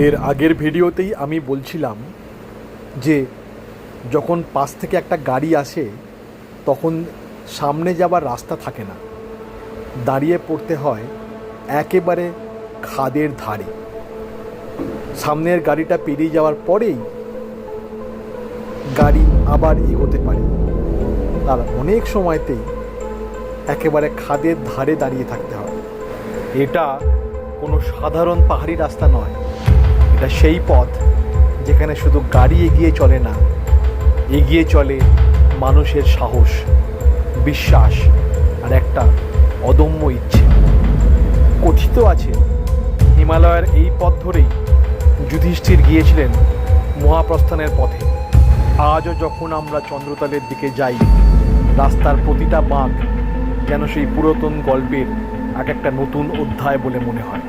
এর আগের ভিডিওতেই আমি বলছিলাম যে যখন পাশ থেকে একটা গাড়ি আসে তখন সামনে যাবার রাস্তা থাকে না, দাঁড়িয়ে পড়তে হয় একেবারে খাদের ধারে। সামনের গাড়িটা পেরিয়ে যাওয়ার পরেই গাড়ি আবার এগোতে পারে। আর অনেক সময়তেই একেবারে খাদের ধারে দাঁড়িয়ে থাকতে হয়। এটা কোনো সাধারণ পাহাড়ি রাস্তা নয়, এটা সেই পথ যেখানে শুধু গাড়ি এগিয়ে চলে না, এগিয়ে চলে মানুষের সাহস, বিশ্বাস আর একটা অদম্য ইচ্ছে। কথিত আছে হিমালয়ের এই পথ ধরেই যুধিষ্ঠির গিয়েছিলেন মহাপ্রস্থানের পথে। আজও যখন আমরা চন্দ্রতালের দিকে যাই, রাস্তার প্রতিটা বাঁক যেন সেই পুরাতন গল্পের এক একটা নতুন অধ্যায় বলে মনে হয়।